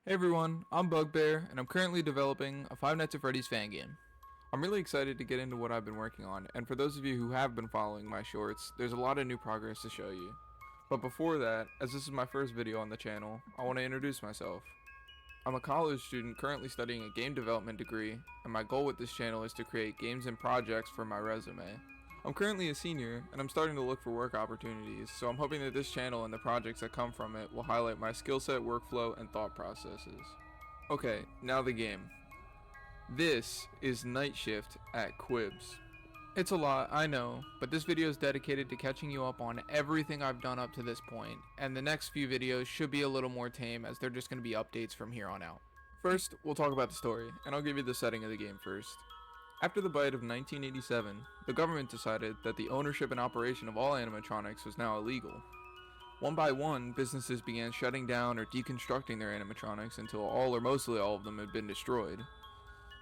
Hey everyone, I'm Bugbear, and I'm currently developing a Five Nights at Freddy's fan game. I'm really excited to get into what I've been working on, and for those of you who have been following my shorts, there's a lot of new progress to show you. But before that, as this is my first video on the channel, I want to introduce myself. I'm a college student currently studying a game development degree, and my goal with this channel is to create games and projects for my resume. I'm currently a senior, and I'm starting to look for work opportunities, so I'm hoping that this channel and the projects that come from it will highlight my skill set, workflow, and thought processes. Okay, now the game. This is Night Shift at Quibs. It's a lot, I know, but this video is dedicated to catching you up on everything I've done up to this point, and the next few videos should be a little more tame as they're just going to be updates from here on out. First, we'll talk about the story, and I'll give you the setting of the game first. After the bite of 1987, the government decided that the ownership and operation of all animatronics was now illegal. One by one, businesses began shutting down or deconstructing their animatronics until all or mostly all of them had been destroyed.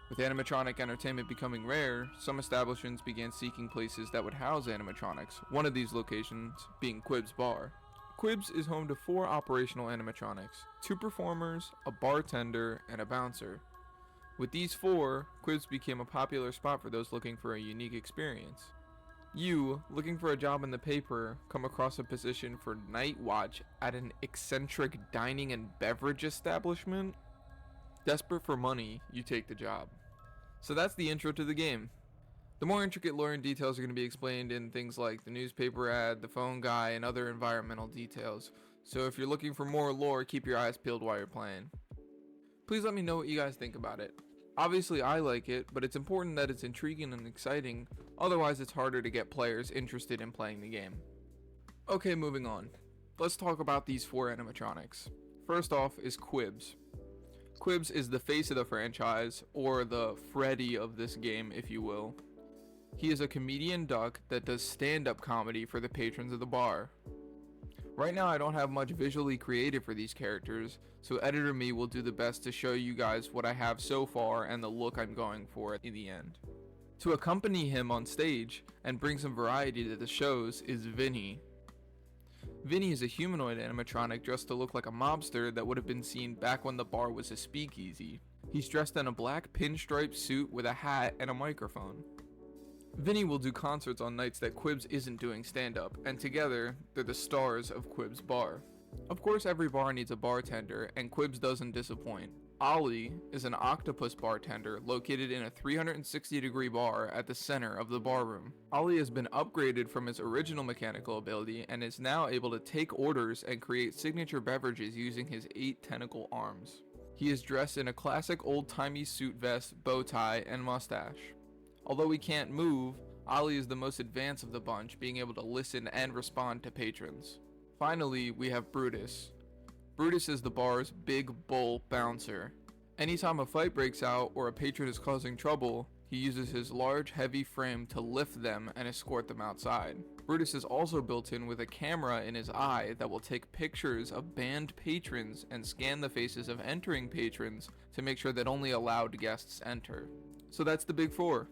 With animatronic entertainment becoming rare, some establishments began seeking places that would house animatronics, one of these locations being Quib's Bar. Quib's is home to 4 operational animatronics, 2 performers, a bartender, and a bouncer. With these 4, Quibs became a popular spot for those looking for a unique experience. You, looking for a job in the paper, come across a position for night watch at an eccentric dining and beverage establishment? Desperate for money, you take the job. So that's the intro to the game. The more intricate lore and details are going to be explained in things like the newspaper ad, the phone guy, and other environmental details. So if you're looking for more lore, keep your eyes peeled while you're playing. Please let me know what you guys think about it. Obviously I like it, but it's important that it's intriguing and exciting, otherwise it's harder to get players interested in playing the game. Okay, moving on. Let's talk about these 4 animatronics. First off is Quibs. Quibs is the face of the franchise, or the Freddy of this game, if you will. He is a comedian duck that does stand-up comedy for the patrons of the bar. Right now I don't have much visually creative for these characters, so editor me will do the best to show you guys what I have so far and the look I'm going for in the end. To accompany him on stage and bring some variety to the shows is Vinny. Vinny is a humanoid animatronic dressed to look like a mobster that would have been seen back when the bar was a speakeasy. He's dressed in a black pinstripe suit with a hat and a microphone. Vinny will do concerts on nights that Quibs isn't doing stand-up, and together, they're the stars of Quib's Bar. Of course every bar needs a bartender, and Quibs doesn't disappoint. Ollie is an octopus bartender located in a 360-degree bar at the center of the barroom. Ollie has been upgraded from his original mechanical ability and is now able to take orders and create signature beverages using his 8 tentacle arms. He is dressed in a classic old-timey suit vest, bow tie, and mustache. Although he can't move, Ollie is the most advanced of the bunch, being able to listen and respond to patrons. Finally, we have Brutus. Brutus is the bar's big bull bouncer. Anytime a fight breaks out or a patron is causing trouble, he uses his large, heavy frame to lift them and escort them outside. Brutus is also built in with a camera in his eye that will take pictures of banned patrons and scan the faces of entering patrons to make sure that only allowed guests enter. So that's the big 4.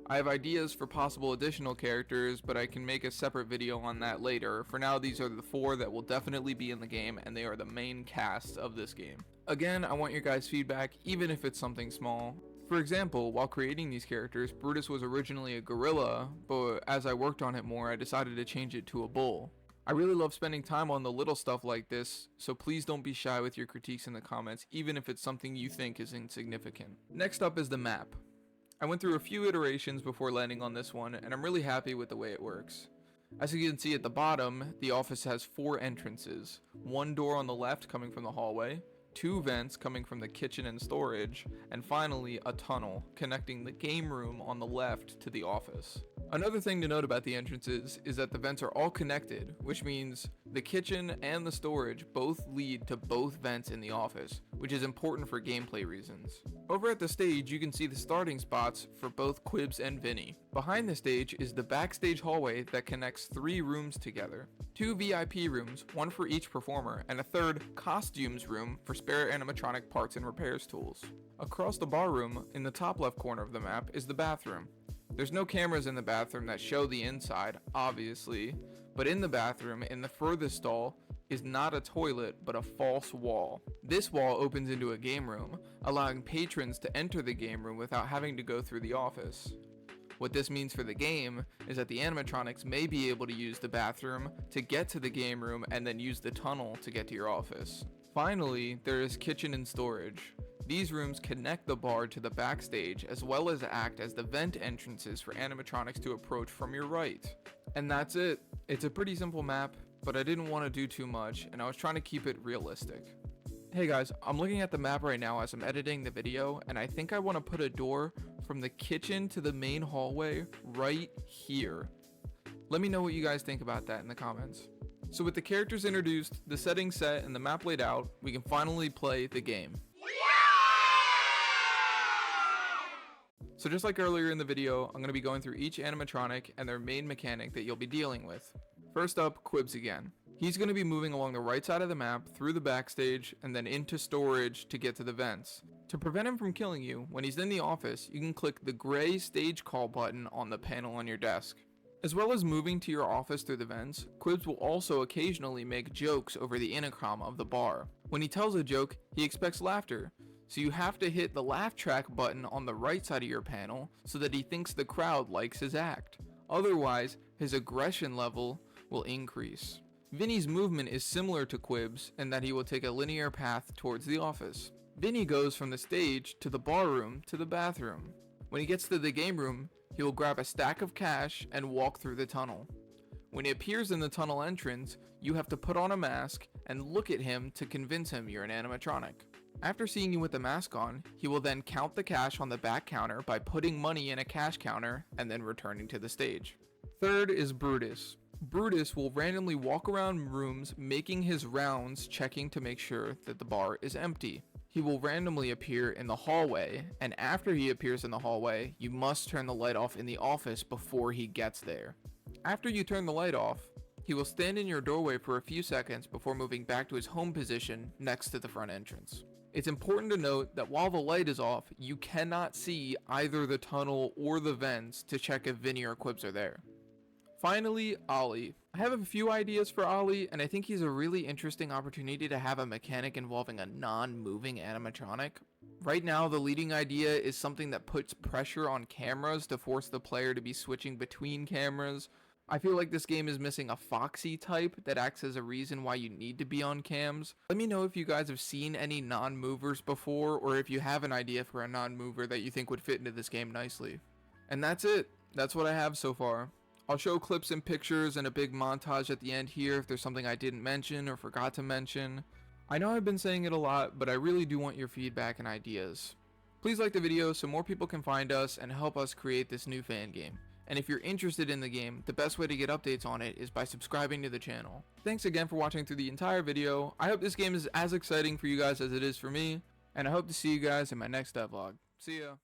I have ideas for possible additional characters, but I can make a separate video on that later. For now, these are the 4 that will definitely be in the game, and they are the main cast of this game. Again, I want your guys' feedback, even if it's something small. For example, while creating these characters, Brutus was originally a gorilla, but as I worked on it more, I decided to change it to a bull. I really love spending time on the little stuff like this, so please don't be shy with your critiques in the comments, even if it's something you think is insignificant. Next up is the map. I went through a few iterations before landing on this one, and I'm really happy with the way it works. As you can see at the bottom, the office has 4 entrances. 1 door on the left coming from the hallway, 2 vents coming from the kitchen and storage, and finally a tunnel connecting the game room on the left to the office. Another thing to note about the entrances is that the vents are all connected, which means the kitchen and the storage both lead to both vents in the office, which is important for gameplay reasons. Over at the stage, you can see the starting spots for both Quibs and Vinny. Behind the stage is the backstage hallway that connects 3 rooms together. 2 VIP rooms, 1 for each performer, and a 3rd costumes room for spare animatronic parts and repairs tools. Across the bar room, in the top left corner of the map, is the bathroom. There's no cameras in the bathroom that show the inside, obviously, but in the bathroom, in the furthest stall, is not a toilet, but a false wall. This wall opens into a game room, allowing patrons to enter the game room without having to go through the office. What this means for the game is that the animatronics may be able to use the bathroom to get to the game room and then use the tunnel to get to your office. Finally, there is kitchen and storage. These rooms connect the bar to the backstage as well as act as the vent entrances for animatronics to approach from your right. And that's it. It's a pretty simple map, but I didn't want to do too much and I was trying to keep it realistic. Hey guys, I'm looking at the map right now as I'm editing the video, and I think I want to put a door from the kitchen to the main hallway right here. Let me know what you guys think about that in the comments. So with the characters introduced, the settings set, and the map laid out, we can finally play the game. So just like earlier in the video, I'm going to be going through each animatronic and their main mechanic that you'll be dealing with. First up, Quibs again. He's going to be moving along the right side of the map, through the backstage, and then into storage to get to the vents. To prevent him from killing you, when he's in the office, you can click the gray stage call button on the panel on your desk. As well as moving to your office through the vents, Quibs will also occasionally make jokes over the intercom of the bar. When he tells a joke, he expects laughter, so you have to hit the laugh track button on the right side of your panel so that he thinks the crowd likes his act. Otherwise, his aggression level will increase. Vinny's movement is similar to Quibs in that he will take a linear path towards the office. Vinny goes from the stage to the bar room to the bathroom. When he gets to the game room, he will grab a stack of cash and walk through the tunnel. When he appears in the tunnel entrance, you have to put on a mask and look at him to convince him you're an animatronic. After seeing you with the mask on, he will then count the cash on the back counter by putting money in a cash counter and then returning to the stage. Third is Brutus. Brutus will randomly walk around rooms making his rounds, checking to make sure that the bar is empty. He will randomly appear in the hallway, and after he appears in the hallway, you must turn the light off in the office before he gets there. After you turn the light off, he will stand in your doorway for a few seconds before moving back to his home position next to the front entrance. It's important to note that while the light is off, you cannot see either the tunnel or the vents to check if Vinny or Quibs are there. Finally, Ollie. I have a few ideas for Ollie, and I think he's a really interesting opportunity to have a mechanic involving a non-moving animatronic. Right now, the leading idea is something that puts pressure on cameras to force the player to be switching between cameras. I feel like this game is missing a Foxy type that acts as a reason why you need to be on cams. Let me know if you guys have seen any non-movers before, or if you have an idea for a non-mover that you think would fit into this game nicely. And that's it. That's what I have so far. I'll show clips and pictures and a big montage at the end here if there's something I didn't mention or forgot to mention. I know I've been saying it a lot, but I really do want your feedback and ideas. Please like the video so more people can find us and help us create this new fan game. And if you're interested in the game, the best way to get updates on it is by subscribing to the channel. Thanks again for watching through the entire video. I hope this game is as exciting for you guys as it is for me, and I hope to see you guys in my next devlog. See ya.